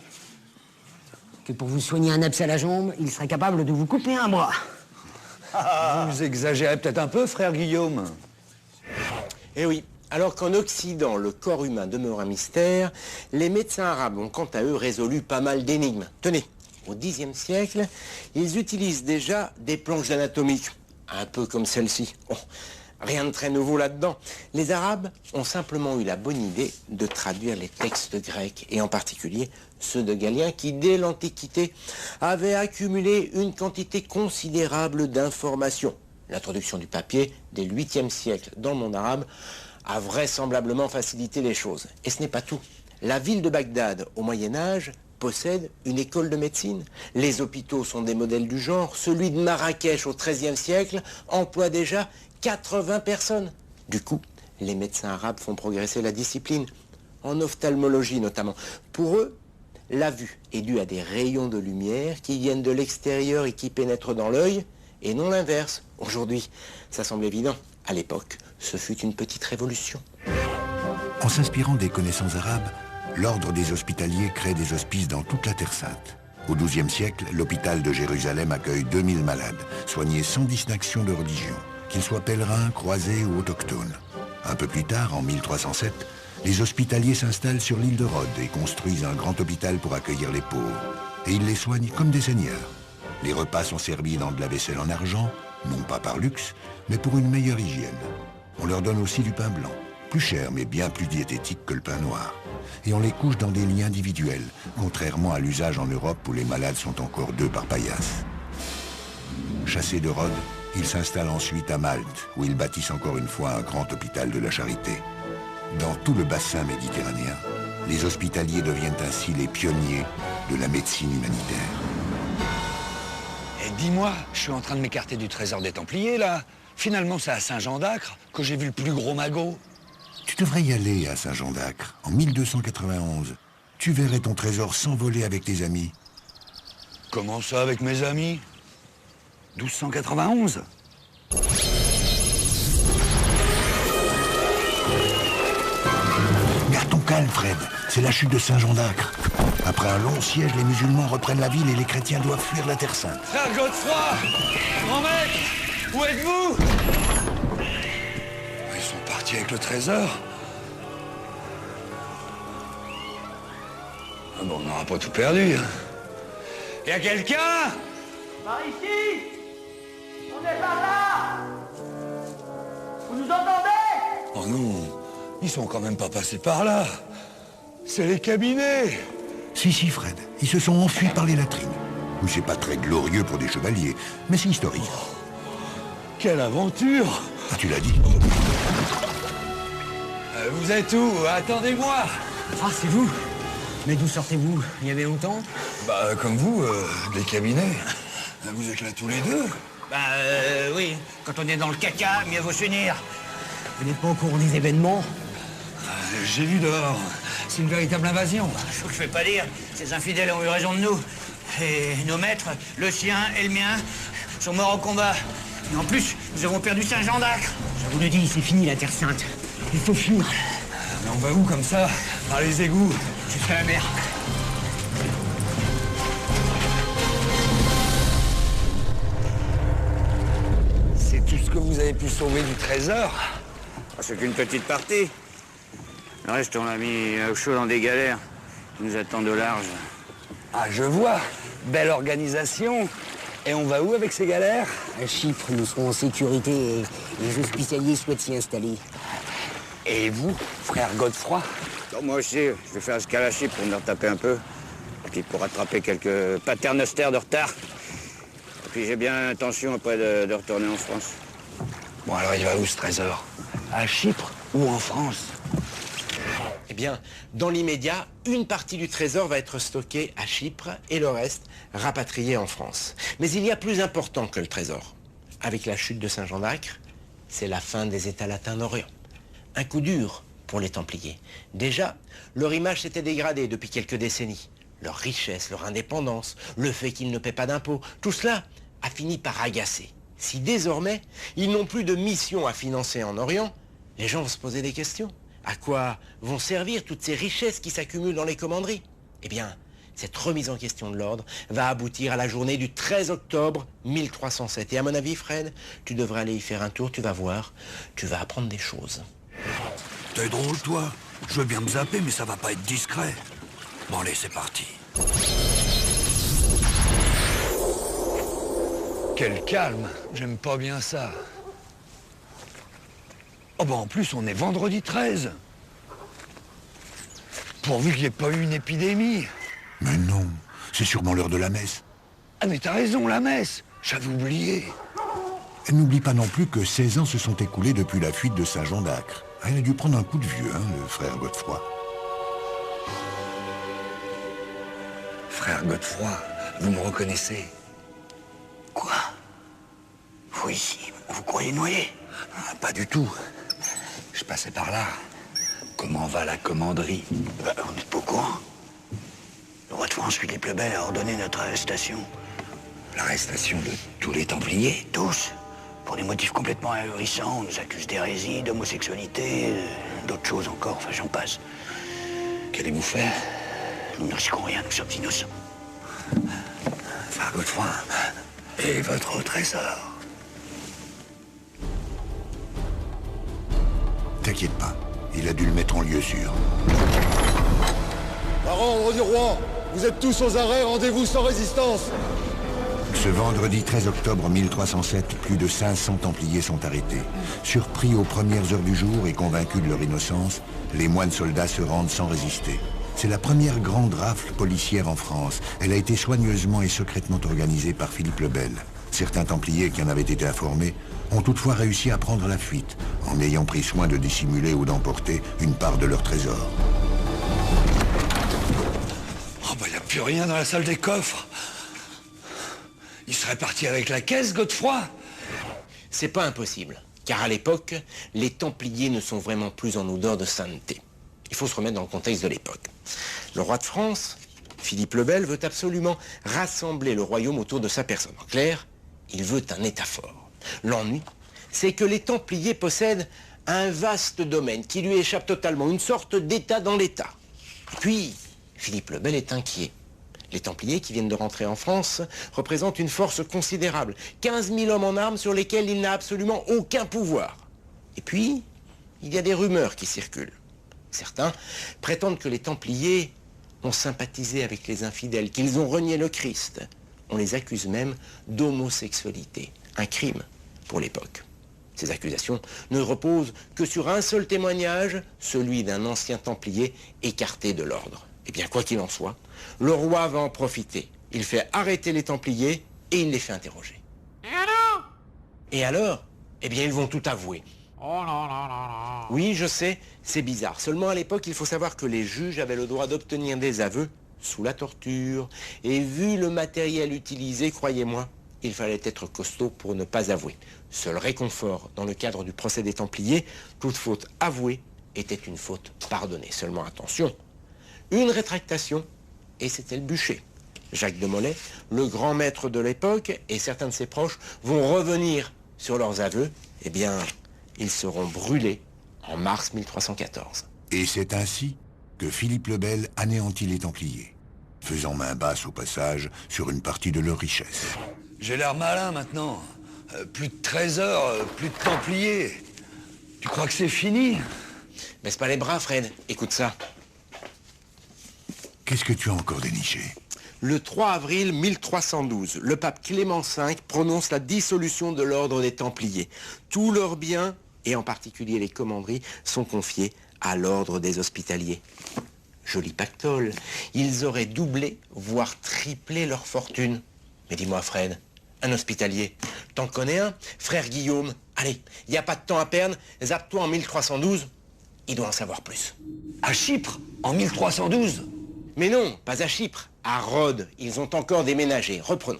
Que pour vous soigner un abcès à la jambe, il serait capable de vous couper un bras. Vous exagérez peut-être un peu, frère Guillaume. Eh oui, alors qu'en Occident, le corps humain demeure un mystère, les médecins arabes ont quant à eux résolu pas mal d'énigmes. Tenez, au Xe siècle, ils utilisent déjà des planches anatomiques, un peu comme celle-ci. Oh, rien de très nouveau là-dedans. Les Arabes ont simplement eu la bonne idée de traduire les textes grecs, et en particulier ceux de Galien, qui, dès l'Antiquité, avaient accumulé une quantité considérable d'informations. L'introduction du papier, dès le 8e siècle, dans le monde arabe, a vraisemblablement facilité les choses. Et ce n'est pas tout. La ville de Bagdad, au Moyen-Âge, possède une école de médecine. Les hôpitaux sont des modèles du genre. Celui de Marrakech, au XIIIe siècle, emploie déjà 80 personnes. Du coup, les médecins arabes font progresser la discipline, en ophtalmologie notamment. Pour eux, la vue est due à des rayons de lumière qui viennent de l'extérieur et qui pénètrent dans l'œil, et non l'inverse. Aujourd'hui, ça semble évident. À l'époque, ce fut une petite révolution. En s'inspirant des connaissances arabes, l'ordre des hospitaliers crée des hospices dans toute la Terre Sainte. Au XIIe siècle, l'hôpital de Jérusalem accueille 2000 malades, soignés sans distinction de religion, qu'ils soient pèlerins, croisés ou autochtones. Un peu plus tard, en 1307, les hospitaliers s'installent sur l'île de Rhodes et construisent un grand hôpital pour accueillir les pauvres. Et ils les soignent comme des seigneurs. Les repas sont servis dans de la vaisselle en argent, non pas par luxe, mais pour une meilleure hygiène. On leur donne aussi du pain blanc, plus cher mais bien plus diététique que le pain noir. Et on les couche dans des lits individuels, contrairement à l'usage en Europe où les malades sont encore 2 par paillasse. Chassés de Rhodes, ils s'installent ensuite à Malte, où ils bâtissent encore une fois un grand hôpital de la charité. Dans tout le bassin méditerranéen, les hospitaliers deviennent ainsi les pionniers de la médecine humanitaire. Et dis-moi, je suis en train de m'écarter du trésor des Templiers, là. Finalement, c'est à Saint-Jean d'Acre que j'ai vu le plus gros magot. Tu devrais y aller à Saint-Jean d'Acre, en 1291. Tu verrais ton trésor s'envoler avec tes amis. Comment ça, avec mes amis? 1291? Garde ton calme, Fred. C'est la chute de Saint-Jean d'Acre. Après un long siège, les musulmans reprennent la ville et les chrétiens doivent fuir la Terre Sainte. Frère Godefroy! Grand maître! Où êtes-vous? Ils sont partis avec le trésor. Ah bon, on n'aura pas tout perdu. Y a quelqu'un? Par ici! On est par là! Vous nous entendez? Oh non, ils sont quand même pas passés par là. C'est les cabinets. Si, Fred. Ils se sont enfuis par les latrines. Oui, c'est pas très glorieux pour des chevaliers, mais c'est historique. Quelle aventure! Ah, tu l'as dit. Vous êtes où? Attendez-moi! Ah, c'est vous? Mais d'où sortez-vous? Il y avait longtemps? Bah, comme vous, des cabinets. Vous êtes là tous les deux? Oui. Quand on est dans le caca, mieux vaut s'unir. Vous n'êtes pas au courant des événements? J'ai vu dehors. C'est une véritable invasion. Je vous le fais pas dire. Ces infidèles ont eu raison de nous. Et nos maîtres, le sien et le mien, sont morts au combat. Et en plus, nous avons perdu Saint-Jean d'Acre. Je vous le dis, c'est fini la Terre Sainte. Il faut fuir. Mais on va où comme ça? Par les égouts? Jusqu'à la mer. C'est tout ce que vous avez pu sauver du trésor? C'est qu'une petite partie. Le reste, on l'a mis au chaud dans des galères. Ils nous attendent au large. Ah, je vois. Belle organisation. Et on va où avec ces galères? À Chypre, nous serons en sécurité et les hospitaliers souhaitent s'y installer. Et vous, frère Godefroy? Non, moi aussi, je vais faire escale à Chypre pour me retaper un peu. Et puis pour rattraper quelques paternosters de retard. Et puis j'ai bien l'intention après de retourner en France. Bon, alors il va où ce trésor? À Chypre ou en France? Eh bien, dans l'immédiat, une partie du trésor va être stockée à Chypre et le reste rapatrié en France. Mais il y a plus important que le trésor. Avec la chute de Saint-Jean d'Acre, c'est la fin des États latins d'Orient. Un coup dur pour les Templiers. Déjà, leur image s'était dégradée depuis quelques décennies. Leur richesse, leur indépendance, le fait qu'ils ne paient pas d'impôts, tout cela a fini par agacer. Si désormais, ils n'ont plus de mission à financer en Orient, les gens vont se poser des questions. À quoi vont servir toutes ces richesses qui s'accumulent dans les commanderies? Eh bien, cette remise en question de l'ordre va aboutir à la journée du 13 octobre 1307. Et à mon avis, Fred, tu devrais aller y faire un tour, tu vas voir, tu vas apprendre des choses. T'es drôle, toi. Je veux bien me zapper, mais ça va pas être discret. Bon, allez, c'est parti. Quel calme. J'aime pas bien ça. Oh bah en plus, on est vendredi 13. Pourvu qu'il n'y ait pas eu une épidémie. Mais non, c'est sûrement l'heure de la messe. Ah mais t'as raison, la messe. J'avais oublié. Et n'oublie pas non plus que 16 ans se sont écoulés depuis la fuite de Saint-Jean d'Acre. Ah, il a dû prendre un coup de vieux, hein, le frère Godefroy. Frère Godefroy, vous me reconnaissez? Quoi? Vous ici, vous croyez noyer? Ah, pas du tout. Je passais par là. Comment va la commanderie? Vous n'êtes pas au courant? Le roi de France, Philippe le Bel, a ordonné notre arrestation. L'arrestation de tous les Templiers? Tous. Pour des motifs complètement ahurissants. On nous accuse d'hérésie, d'homosexualité, d'autres choses encore, enfin j'en passe. Qu'allez-vous faire? Nous ne risquons rien, nous sommes innocents. Frère Godefroy, et votre trésor? T'inquiète pas, il a dû le mettre en lieu sûr. Par ordre du roi, vous êtes tous aux arrêts, rendez-vous sans résistance. Ce vendredi 13 octobre 1307, plus de 500 Templiers sont arrêtés. Surpris aux premières heures du jour et convaincus de leur innocence, les moines soldats se rendent sans résister. C'est la première grande rafle policière en France. Elle a été soigneusement et secrètement organisée par Philippe le Bel. Certains Templiers qui en avaient été informés ont toutefois réussi à prendre la fuite, en ayant pris soin de dissimuler ou d'emporter une part de leur trésor. Oh bah y a plus rien dans la salle des coffres. Il serait parti avec la caisse, Godefroy? C'est pas impossible, car à l'époque, les Templiers ne sont vraiment plus en odeur de sainteté. Il faut se remettre dans le contexte de l'époque. Le roi de France, Philippe le Bel, veut absolument rassembler le royaume autour de sa personne. En clair, il veut un État fort. L'ennui, c'est que les Templiers possèdent un vaste domaine qui lui échappe totalement, une sorte d'État dans l'État. Et puis, Philippe le Bel est inquiet. Les Templiers qui viennent de rentrer en France représentent une force considérable. 15 000 hommes en armes sur lesquels il n'a absolument aucun pouvoir. Et puis, il y a des rumeurs qui circulent. Certains prétendent que les Templiers ont sympathisé avec les infidèles, qu'ils ont renié le Christ. On les accuse même d'homosexualité, un crime pour l'époque. Ces accusations ne reposent que sur un seul témoignage, celui d'un ancien Templier écarté de l'ordre. Eh bien, quoi qu'il en soit, le roi va en profiter. Il fait arrêter les Templiers et il les fait interroger. Et alors? Eh bien, ils vont tout avouer. Oh là là là là. Oui, je sais, c'est bizarre. Seulement à l'époque, il faut savoir que les juges avaient le droit d'obtenir des aveux sous la torture. Et vu le matériel utilisé, croyez-moi, il fallait être costaud pour ne pas avouer. Seul réconfort dans le cadre du procès des Templiers, toute faute avouée était une faute pardonnée. Seulement attention, une rétractation, et c'était le bûcher. Jacques de Molay, le grand maître de l'époque, et certains de ses proches vont revenir sur leurs aveux. Eh bien, ils seront brûlés en mars 1314. Et c'est ainsi que Philippe le Bel anéantit les Templiers, faisant main basse au passage sur une partie de leur richesse. J'ai l'air malin maintenant. Plus de trésors, plus de Templiers. Tu crois que c'est fini? Baisse pas les bras, Fred. Écoute ça. Qu'est-ce que tu as encore déniché? Le 3 avril 1312, le pape Clément V prononce la dissolution de l'ordre des Templiers. Tous leurs biens, et en particulier les commanderies, sont confiés à l'ordre des Hospitaliers. Joli pactole. Ils auraient doublé, voire triplé leur fortune. Mais dis-moi, Fred, un hospitalier, t'en connais un? Frère Guillaume, allez, il n'y a pas de temps à perdre, zappe-toi en 1312. Il doit en savoir plus. À Chypre, en 1312? Mais non, pas à Chypre, à Rhodes. Ils ont encore déménagé. Reprenons.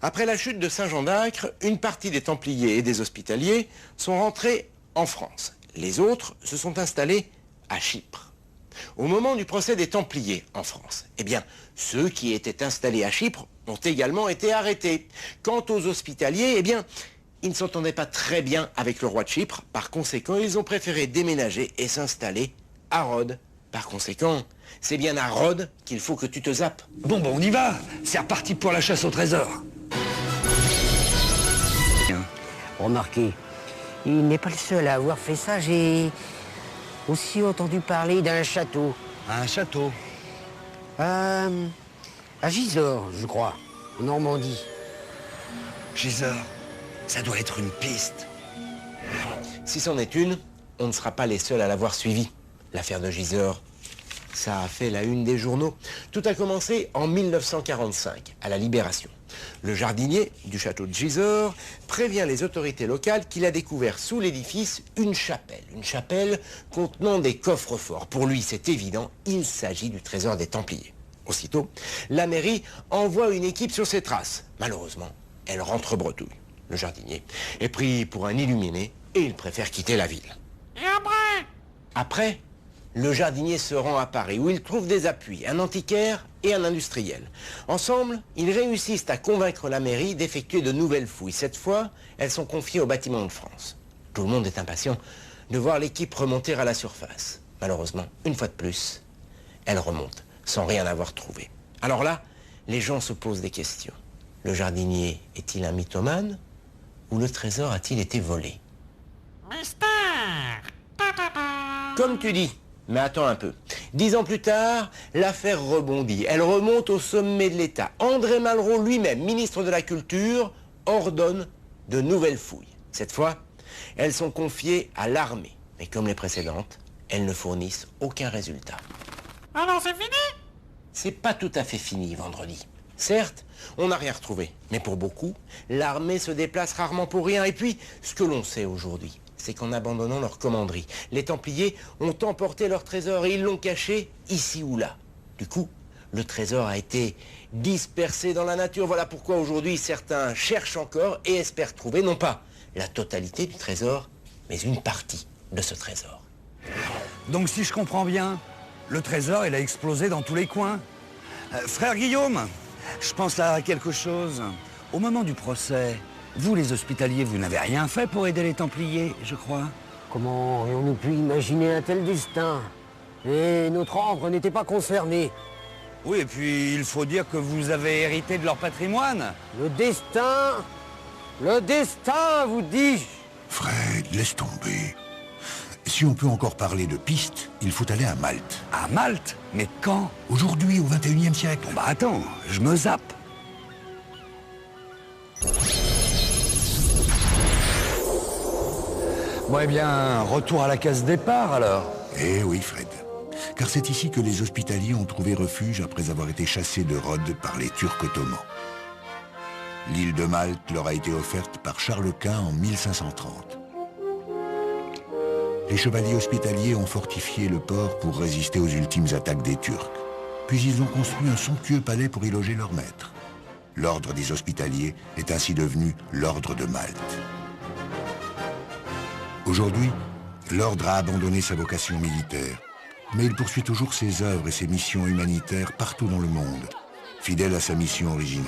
Après la chute de Saint-Jean d'Acre, une partie des Templiers et des Hospitaliers sont rentrés en France. Les autres se sont installés à Chypre. Au moment du procès des Templiers en France, eh bien, ceux qui étaient installés à Chypre ont également été arrêtés. Quant aux Hospitaliers, eh bien, ils ne s'entendaient pas très bien avec le roi de Chypre. Par conséquent, ils ont préféré déménager et s'installer à Rhodes. Par conséquent, c'est bien à Rhodes qu'il faut que tu te zappes. Bon, on y va. C'est reparti pour la chasse au trésor. Remarquez, il n'est pas le seul à avoir fait ça. J'ai aussi entendu parler d'un château. Un château? À Gisors, je crois, en Normandie. Gisors, ça doit être une piste. Si c'en est une, on ne sera pas les seuls à l'avoir suivi. L'affaire de Gisors, ça a fait la une des journaux. Tout a commencé en 1945, à la Libération. Le jardinier du château de Gisors prévient les autorités locales qu'il a découvert sous l'édifice une chapelle contenant des coffres-forts. Pour lui, c'est évident, il s'agit du trésor des Templiers. Aussitôt, la mairie envoie une équipe sur ses traces. Malheureusement, elle rentre bretouille. Le jardinier est pris pour un illuminé et il préfère quitter la ville. Et après? Après, le jardinier se rend à Paris où il trouve des appuis, un antiquaire et un industriel. Ensemble, ils réussissent à convaincre la mairie d'effectuer de nouvelles fouilles. Cette fois, elles sont confiées au bâtiment de France. Tout le monde est impatient de voir l'équipe remonter à la surface. Malheureusement, une fois de plus, elle remonte sans rien avoir trouvé. Alors là, les gens se posent des questions. Le jardinier est-il un mythomane ou le trésor a-t-il été volé? Mystère! Comme tu dis, mais attends un peu. 10 ans plus tard, l'affaire rebondit. Elle remonte au sommet de l'État. André Malraux lui-même, ministre de la Culture, ordonne de nouvelles fouilles. Cette fois, elles sont confiées à l'armée. Mais comme les précédentes, elles ne fournissent aucun résultat. Alors c'est fini? C'est pas tout à fait fini vendredi. Certes, on n'a rien retrouvé. Mais pour beaucoup, l'armée se déplace rarement pour rien. Et puis, ce que l'on sait aujourd'hui, c'est qu'en abandonnant leur commanderie, les Templiers ont emporté leur trésor et ils l'ont caché ici ou là. Du coup, le trésor a été dispersé dans la nature. Voilà pourquoi aujourd'hui certains cherchent encore et espèrent trouver non pas la totalité du trésor, mais une partie de ce trésor. Donc si je comprends bien, le trésor, il a explosé dans tous les coins. Frère Guillaume, je pense à quelque chose. Au moment du procès, vous, les Hospitaliers, vous n'avez rien fait pour aider les Templiers, je crois. Comment aurions-nous pu imaginer un tel destin? Et notre ordre n'était pas concerné. Oui, et puis il faut dire que vous avez hérité de leur patrimoine. Le destin, vous dis-je. Fred, laisse tomber. Si on peut encore parler de pistes, il faut aller à Malte. À Malte? Mais quand? Aujourd'hui, au XXIe siècle. Bon bah attends, je me zappe. Bon, eh bien, retour à la case départ, alors. Eh oui, Fred. Car c'est ici que les Hospitaliers ont trouvé refuge après avoir été chassés de Rhodes par les Turcs ottomans. L'île de Malte leur a été offerte par Charles Quint en 1530. Les chevaliers hospitaliers ont fortifié le port pour résister aux ultimes attaques des Turcs. Puis ils ont construit un somptueux palais pour y loger leur maître. L'ordre des Hospitaliers est ainsi devenu l'ordre de Malte. Aujourd'hui, l'ordre a abandonné sa vocation militaire, mais il poursuit toujours ses œuvres et ses missions humanitaires partout dans le monde, fidèle à sa mission originelle.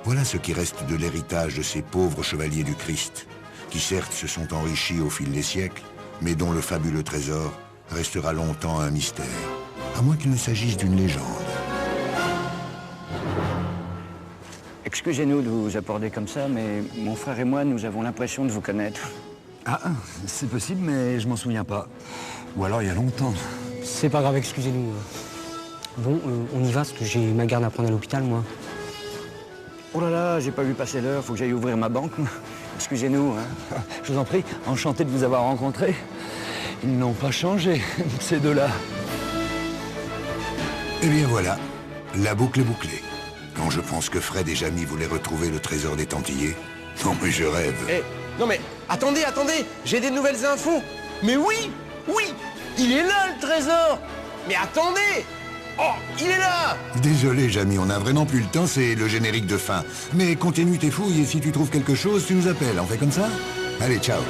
Voilà ce qui reste de l'héritage de ces pauvres chevaliers du Christ, qui certes se sont enrichis au fil des siècles, mais dont le fabuleux trésor restera longtemps un mystère, à moins qu'il ne s'agisse d'une légende. Excusez-nous de vous aborder comme ça, mais mon frère et moi, nous avons l'impression de vous connaître. Ah, c'est possible, mais je m'en souviens pas. Ou alors il y a longtemps. C'est pas grave, excusez-nous. Bon, on y va, parce que j'ai ma garde à prendre à l'hôpital, moi. Oh là là, j'ai pas vu passer l'heure, faut que j'aille ouvrir ma banque. Excusez-nous, hein. Je vous en prie, enchanté de vous avoir rencontré. Ils n'ont pas changé, ces deux-là. Eh bien voilà, la boucle est bouclée. Quand je pense que Fred et Jamie voulaient retrouver le trésor des Templiers, non mais je rêve. Eh, non mais, attendez, j'ai des nouvelles infos. Mais oui, il est là le trésor. Mais attendez. Oh, il est là. Désolé Jamie, on n'a vraiment plus le temps, c'est le générique de fin. Mais continue tes fouilles et si tu trouves quelque chose, tu nous appelles, on fait comme ça? Allez, ciao.